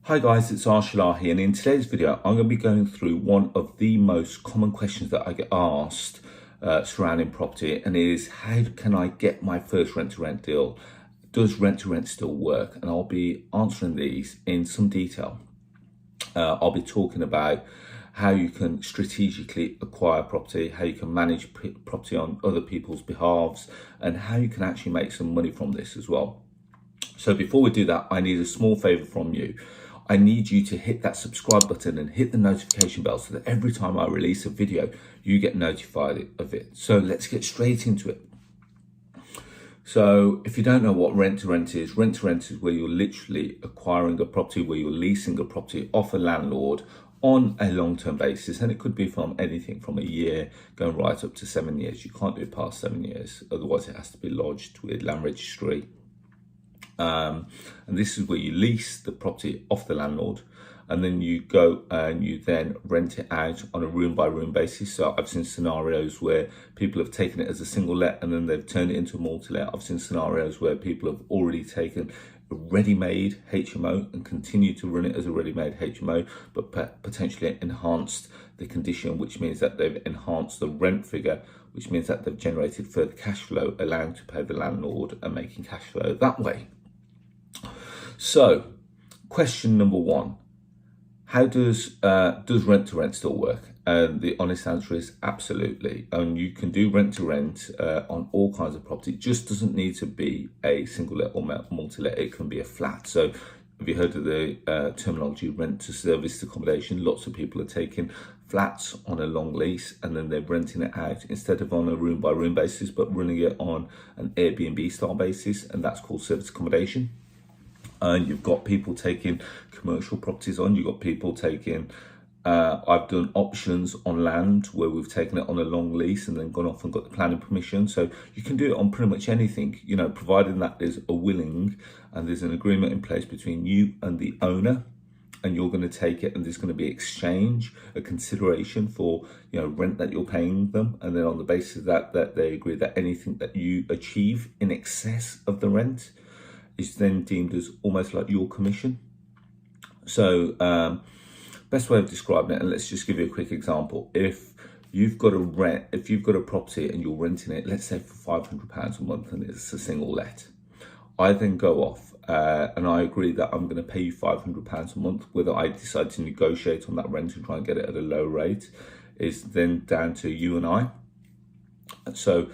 Hi guys, it's Arsh Ellahi, and in today's video I'm going to be going through one of the most common questions that I get asked surrounding property, and it is how can I get my first rent-to-rent deal? Does rent-to-rent still work? And I'll be answering these in some detail. I'll be talking about how you can strategically acquire property, how you can manage property on other people's behalves, and how you can actually make some money from this as well. So before we do that, I need a small favor from you. I need you to hit that subscribe button and hit the notification bell so that every time I release a video, you get notified of it. So let's get straight into it. So if you don't know what rent-to-rent is where you're literally acquiring a property, where you're leasing a property off a landlord on a long-term basis. And it could be from anything from a year going right up to 7 years. You can't do it past 7 years. Otherwise it has to be lodged with land registry. And this is where you lease the property off the landlord, and then you go and you then rent it out on a room by room basis. So I've seen scenarios where people have taken it as a single let and then they've turned it into a multi-let. I've seen scenarios where people have already taken a ready-made HMO and continue to run it as a ready-made HMO, but potentially enhanced the condition, which means that they've enhanced the rent figure, which means that they've generated further cash flow, allowing to pay the landlord and making cash flow that way. So, question number one, how does rent-to-rent still work? And the honest answer is absolutely. And you can do rent-to-rent on all kinds of property. It just doesn't need to be a single-let or multi-let. It can be a flat. So, have you heard of the terminology rent-to-service accommodation? Lots of people are taking flats on a long lease and then they're renting it out instead of on a room-by-room basis, but running it on an Airbnb-style basis, and that's called service accommodation. And you've got people taking commercial properties on. You've got people taking, I've done options on land where we've taken it on a long lease and then gone off and got the planning permission. So you can do it on pretty much anything, you know, providing that there's a willing and there's an agreement in place between you and the owner, and you're going to take it, and there's going to be exchange, a consideration for, you know, rent that you're paying them. And then on the basis of that they agree that anything that you achieve in excess of the rent is then deemed as almost like your commission. So best way of describing it, and let's just give you a quick example. If you've got a property and you're renting it, let's say for £500 a month, and it's a single let, I then go off and I agree that I'm going to pay you £500 a month. Whether I decide to negotiate on that rent and try and get it at a low rate is then down to you and I. So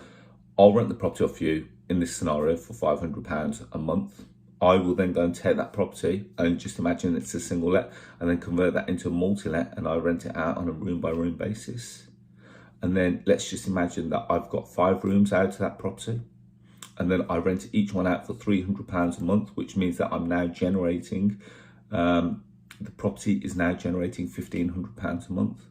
I'll rent the property off you in this scenario for £500 a month. I will then go and take that property, and just imagine it's a single let, and then convert that into a multi-let, and I rent it out on a room by room basis. And then let's just imagine that I've got 5 rooms out of that property, and then I rent each one out for £300 a month, which means that I'm now generating, the property is now generating £1,500 a month.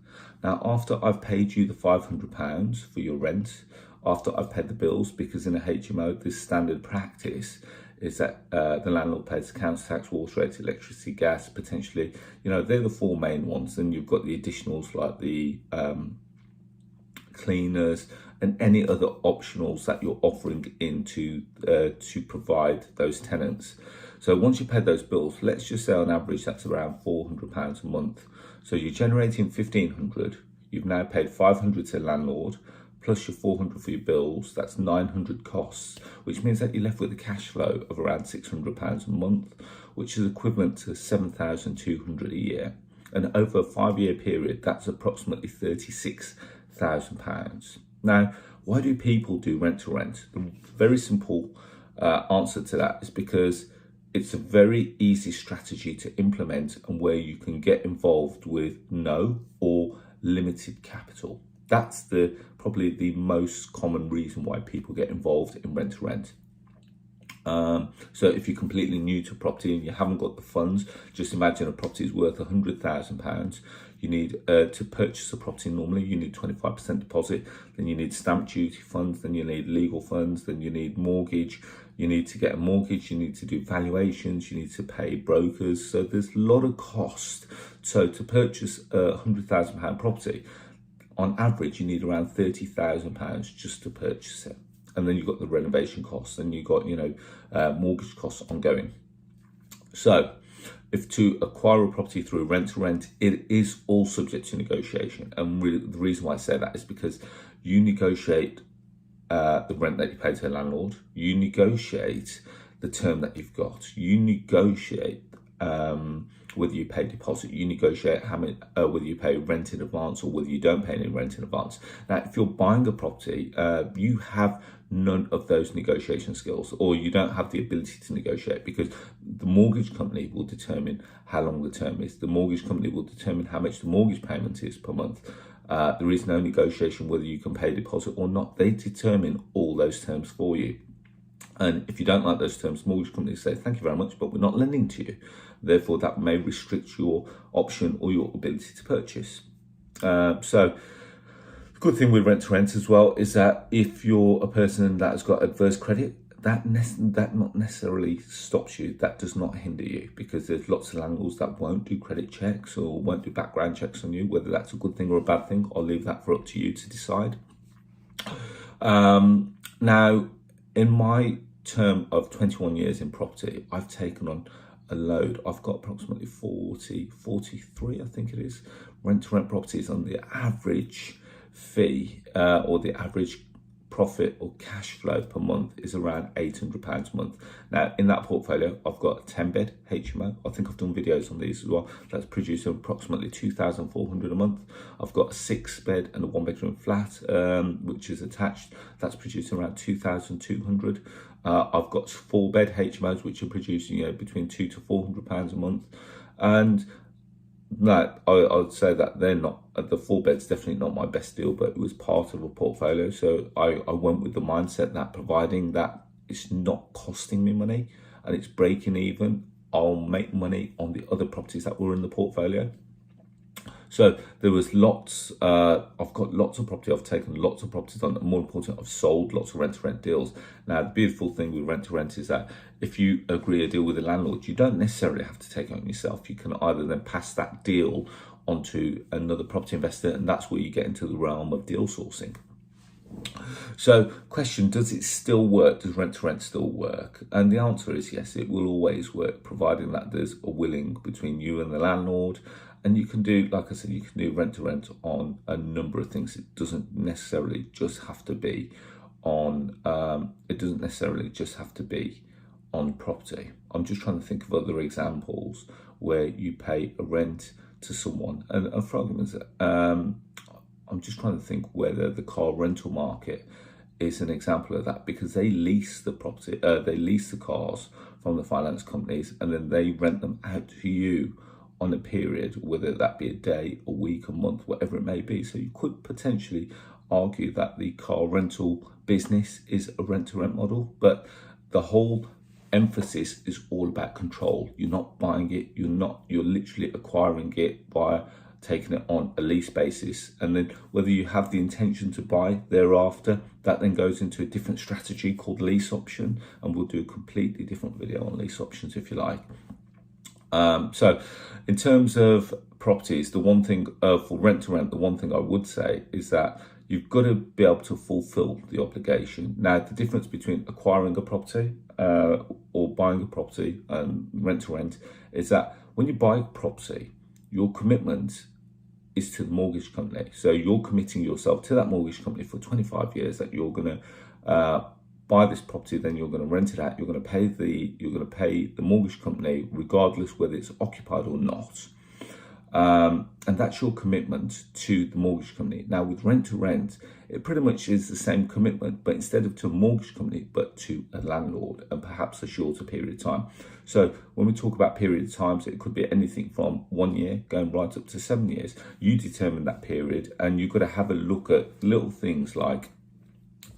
Now, after I've paid you the £500 for your rent, after I've paid the bills, because in a HMO, this standard practice is that the landlord pays the council tax, water rates, electricity, gas, potentially, you know, they're the 4 main ones. And you've got the additionals like the cleaners and any other optionals that you're offering into to provide those tenants. So once you pay those bills, let's just say on average that's around £400 a month. So you're generating £1,500. You've now paid £500 to the landlord, plus your £400 for your bills. That's £900 costs, which means that you're left with a cash flow of around £600 a month, which is equivalent to £7,200 a year. And over a 5-year period, that's approximately £36,000. Now, why do people do rent-to-rent? The very simple answer to that is because it's a very easy strategy to implement, and where you can get involved with no or limited capital. That's probably the most common reason why people get involved in rent-to-rent. So if you're completely new to property and you haven't got the funds, just imagine a property is worth £100,000. You need to purchase a property, normally you need 25% deposit, then you need stamp duty funds, then you need legal funds, then you need mortgage, you need to get a mortgage, you need to do valuations, you need to pay brokers. So there's a lot of cost. So to purchase a £100,000 property, on average, you need around £30,000 just to purchase it. And then you've got the renovation costs, and you've got, mortgage costs ongoing. So if to acquire a property through rent to rent, it is all subject to negotiation. And the reason why I say that is because you negotiate the rent that you pay to a landlord, you negotiate the term that you've got, you negotiate whether you pay deposit, you negotiate how many, whether you pay rent in advance or whether you don't pay any rent in advance. Now, if you're buying a property, you have none of those negotiation skills, or you don't have the ability to negotiate, because the mortgage company will determine how long the term is. The mortgage company will determine how much the mortgage payment is per month. There is no negotiation whether you can pay deposit or not. They determine all those terms for you. And if you don't like those terms, mortgage companies say, thank you very much, but we're not lending to you. Therefore, that may restrict your option or your ability to purchase. So the good thing with rent to rent as well is that if you're a person that has got adverse credit, that not necessarily stops you. That does not hinder you, because there's lots of landlords that won't do credit checks or won't do background checks on you. Whether that's a good thing or a bad thing, I'll leave that for up to you to decide. Now, in my term of 21 years in property, I've taken on a load. I've got approximately 43, I think it is, rent to rent properties, on the average fee or the average profit or cash flow per month is around £800 a month. Now, in that portfolio, I've got a 10-bed HMO. I think I've done videos on these as well. That's producing approximately £2,400 a month. I've got a 6-bed and a 1-bedroom flat, which is attached. That's producing around £2,200. I've got 4-bed HMOs, which are producing between £200 to £400 a month. And no, I would say that they're not, the 4-bed's definitely not my best deal, but it was part of a portfolio. So I went with the mindset that providing that it's not costing me money and it's breaking even, I'll make money on the other properties that were in the portfolio. So there was lots, I've got lots of property, I've taken lots of properties on, and more important, I've sold lots of rent-to-rent deals. Now, the beautiful thing with rent-to-rent is that if you agree a deal with a landlord, you don't necessarily have to take it on yourself. You can either then pass that deal onto another property investor, and that's where you get into the realm of deal sourcing. So, question, does it still work? Does rent-to-rent still work? And the answer is yes, it will always work, providing that there's a willing between you and the landlord. And you can do, like I said, you can do rent-to-rent on a number of things. It doesn't necessarily just have to be on, property. I'm just trying to think of other examples where you pay a rent to someone. And for argument's sake, I'm just trying to think whether the car rental market is an example of that, because they lease the property, they lease the cars from the finance companies, and then they rent them out to you on a period, whether that be a day, a week, a month, whatever it may be. So you could potentially argue that the car rental business is a rent-to-rent model, but the whole emphasis is all about control. You're not buying it, you're literally acquiring it by taking it on a lease basis. And then whether you have the intention to buy thereafter, that then goes into a different strategy called lease option, and we'll do a completely different video on lease options if you like. So in terms of properties, the one thing for rent to rent, the one thing I would say is that you've got to be able to fulfill the obligation. Now, the difference between acquiring a property or buying a property and rent to rent is that when you buy a property, your commitment is to the mortgage company. So you're committing yourself to that mortgage company for 25 years that you're going to buy this property, then you're going to rent it out. You're going to pay the mortgage company regardless whether it's occupied or not, and that's your commitment to the mortgage company. Now, with rent to rent, it pretty much is the same commitment, but instead of to a mortgage company, but to a landlord, and perhaps a shorter period of time. So when we talk about period of times, it could be anything from 1 year going right up to 7 years. You determine that period, and you've got to have a look at little things like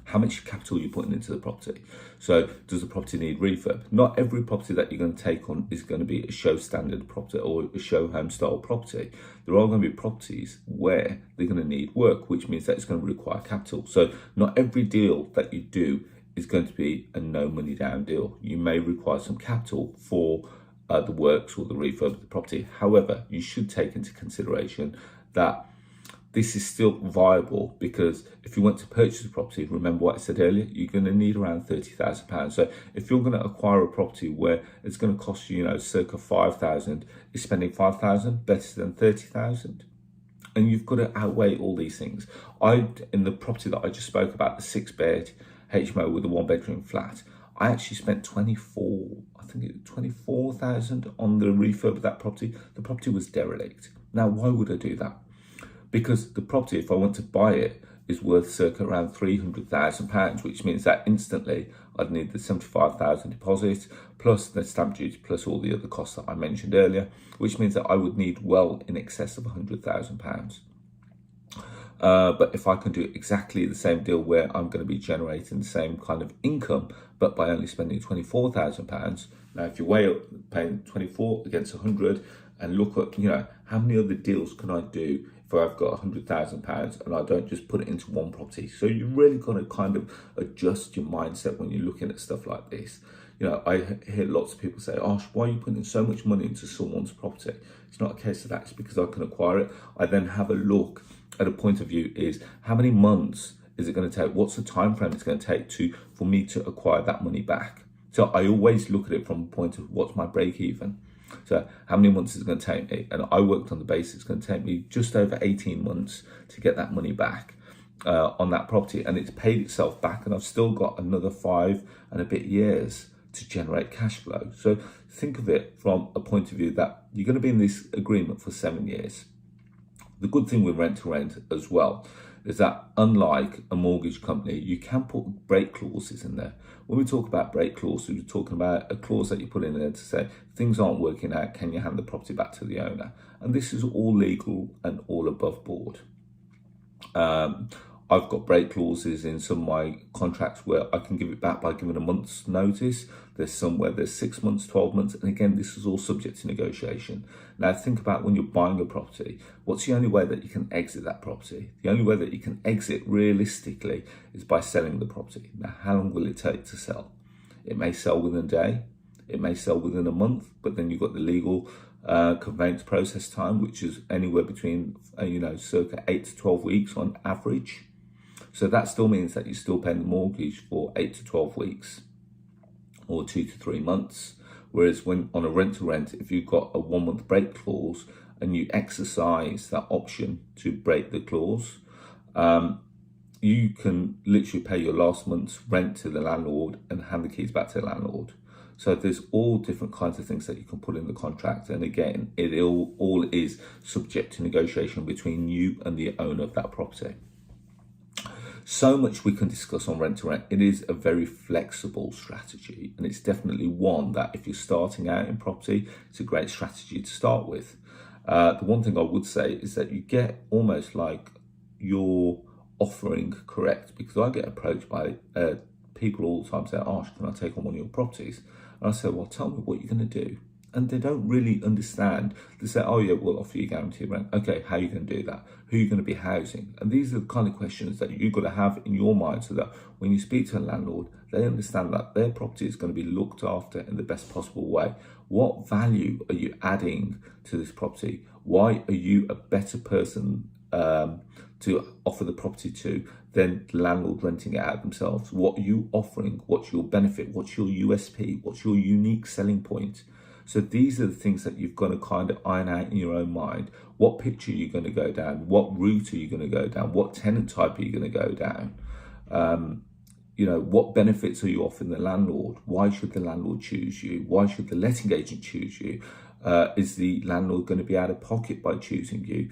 how much capital you're putting into the property. So does the property need refurb? Not every property that you're going to take on is going to be a show standard property or a show home style property. There are going to be properties where they're going to need work, which means that it's going to require capital. So not every deal that you do is going to be a no money down deal. You may require some capital for the works or the refurb of the property. However, you should take into consideration that this is still viable, because if you want to purchase a property, remember what I said earlier, you're going to need around £30,000. So if you're going to acquire a property where it's going to cost you, circa 5,000, is spending 5,000 better than 30,000? And you've got to outweigh all these things. In the property that I just spoke about, the 6-bed HMO with a 1-bedroom flat, I actually spent 24,000 on the refurb of that property. The property was derelict. Now, why would I do that? Because the property, if I want to buy it, is worth circa around £300,000, which means that instantly I'd need the 75,000 deposit, plus the stamp duty, plus all the other costs that I mentioned earlier, which means that I would need well in excess of £100,000. But if I can do exactly the same deal where I'm going to be generating the same kind of income, but by only spending £24,000, now if you weigh up paying 24 against 100 and look at, how many other deals can I do if I've got £100,000 and I don't just put it into one property? So you really got to kind of adjust your mindset when you're looking at stuff like this. I hear lots of people say, "Arsh, why are you putting so much money into someone's property?" It's not a case of that. It's because I can acquire it. I then have a look at a point of view is how many months is it going to take? What's the time frame it's going to take for me to acquire that money back? So I always look at it from a point of what's my break even. So how many months is it going to take me? And I worked on the basis it's going to take me just over 18 months to get that money back on that property. And it's paid itself back. And I've still got another 5 and a bit years to generate cash flow. So think of it from a point of view that you're going to be in this agreement for 7 years. The good thing with rent to rent as well is that unlike a mortgage company, you can put break clauses in there. When we talk about break clauses, we're talking about a clause that you put in there to say, things aren't working out, can you hand the property back to the owner? And this is all legal and all above board. I've got break clauses in some of my contracts where I can give it back by giving a month's notice. There's some where there's 6 months, 12 months. And again, this is all subject to negotiation. Now think about when you're buying a property, what's the only way that you can exit that property? The only way that you can exit realistically is by selling the property. Now, how long will it take to sell? It may sell within a day. It may sell within a month, but then you've got the legal conveyance process time, which is anywhere between, circa 8 to 12 weeks on average. So that still means that you're still paying the mortgage for 8 to 12 weeks or 2 to 3 months. Whereas when on a rent to rent, if you've got a 1 month break clause and you exercise that option to break the clause, you can literally pay your last month's rent to the landlord and hand the keys back to the landlord. So there's all different kinds of things that you can put in the contract. And again, it all is subject to negotiation between you and the owner of that property. So much we can discuss on rent to rent. It is a very flexible strategy, and it's definitely one that if you're starting out in property, it's a great strategy to start with. The one thing I would say is that you get almost like your offering correct, because I get approached by people all the time saying, "Arsh, can I take on one of your properties?" And I say, "Well, tell me what you're going to do." And they don't really understand. They say, "Oh yeah, we'll offer you guaranteed rent." Okay, how are you going to do that? Who are you going to be housing? And these are the kind of questions that you've got to have in your mind so that when you speak to a landlord, they understand that their property is going to be looked after in the best possible way. What value are you adding to this property? Why are you a better person to offer the property to than the landlord renting it out themselves? What are you offering? What's your benefit? What's your USP? What's your unique selling point? So these are the things that you've got to kind of iron out in your own mind. What picture are you going to go down? What route are you going to go down? What tenant type are you going to go down? What benefits are you offering the landlord? Why should the landlord choose you? Why should the letting agent choose you? Is the landlord going to be out of pocket by choosing you?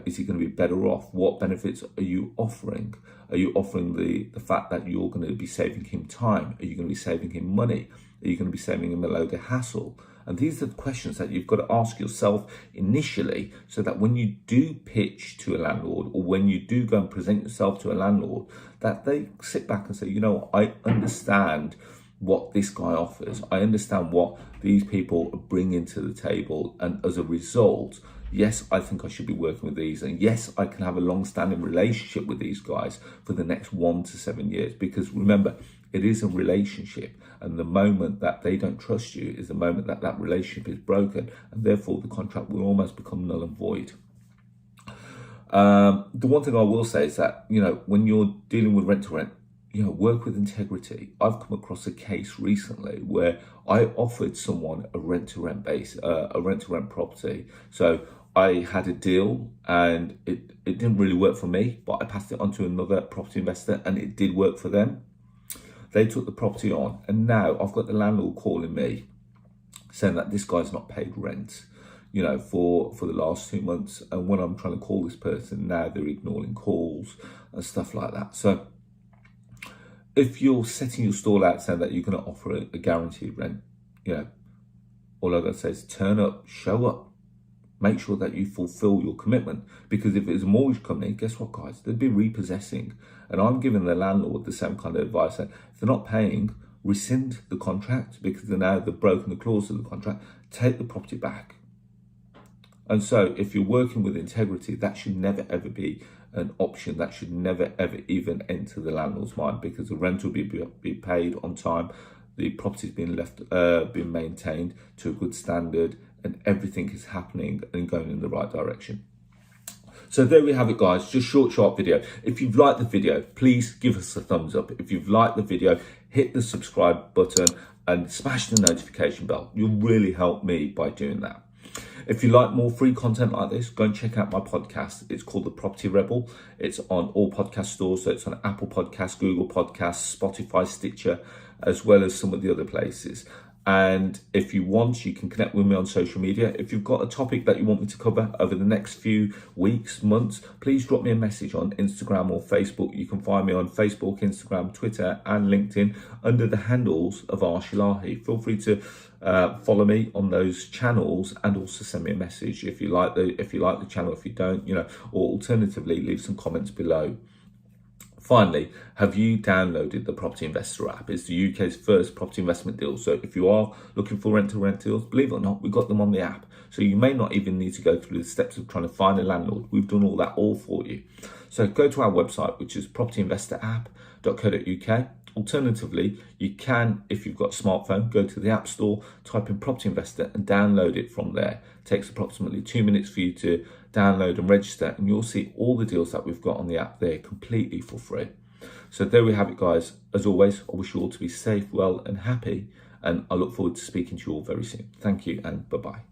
Is he going to be better off? What benefits are you offering? Are you offering the fact that you're going to be saving him time? Are you going to be saving him money? Are you going to be saving him a load of hassle? And these are the questions that you've got to ask yourself initially, so that when you do pitch to a landlord, or when you do go and present yourself to a landlord, that they sit back and say, I understand what this guy offers. I understand what these people are bringing to the table. And as a result, yes, I think I should be working with these. And yes, I can have a long-standing relationship with these guys for the next 1 to 7 years. Because remember, it is a relationship. And the moment that they don't trust you is the moment that that relationship is broken. And therefore, the contract will almost become null and void. The one thing I will say is that, when you're dealing with rent to rent, work with integrity. I've come across a case recently where I offered someone a rent to rent property. So I had a deal and it didn't really work for me, but I passed it on to another property investor and it did work for them. They took the property on, and now I've got the landlord calling me saying that this guy's not paid rent, for the last 2 months. And when I'm trying to call this person now, they're ignoring calls and stuff like that. So if you're setting your stall out saying that you're going to offer a guaranteed rent, all I've got to say is turn up, show up, make sure that you fulfill your commitment. Because if it's a mortgage company, guess what, guys? They'd be repossessing. And I'm giving the landlord the same kind of advice that if they're not paying, rescind the contract, because they've broken the clause of the contract, take the property back. And so if you're working with integrity, that should never ever be an option. That should never ever even enter the landlord's mind, because the rent will be paid on time, the property's been being maintained to a good standard, and everything is happening and going in the right direction. So there we have it, guys. Just short video. If you've liked the video, please give us a thumbs up. If you've liked the video, hit the subscribe button and smash the notification bell. You'll really help me by doing that. If you like more free content like this, go and check out my podcast. It's called The Property Rebel. It's on all podcast stores. So it's on Apple Podcasts, Google Podcasts, Spotify, Stitcher, as well as some of the other places. And if you want, you can connect with me on social media. If you've got a topic that you want me to cover over the next few weeks, months, please drop me a message on Instagram or Facebook. You can find me on Facebook, Instagram, Twitter, and LinkedIn under the handles of Arsh Ellahi. Feel free to follow me on those channels, and also send me a message if you like the channel. If you don't, or alternatively, leave some comments below. Finally, have you downloaded the Property Investor app? It's the UK's first property investment deal. So if you are looking for rent-to-rent deals, believe it or not, we've got them on the app. So you may not even need to go through the steps of trying to find a landlord. We've done all that for you. So go to our website, which is propertyinvestorapp.co.uk. Alternatively, you can, if you've got a smartphone, go to the App Store, type in Property Investor and download it from there. It takes approximately 2 minutes for you to download and register, and you'll see all the deals that we've got on the app there completely for free. So there we have it, guys. As always, I wish you all to be safe, well and happy, and I look forward to speaking to you all very soon. Thank you and bye-bye.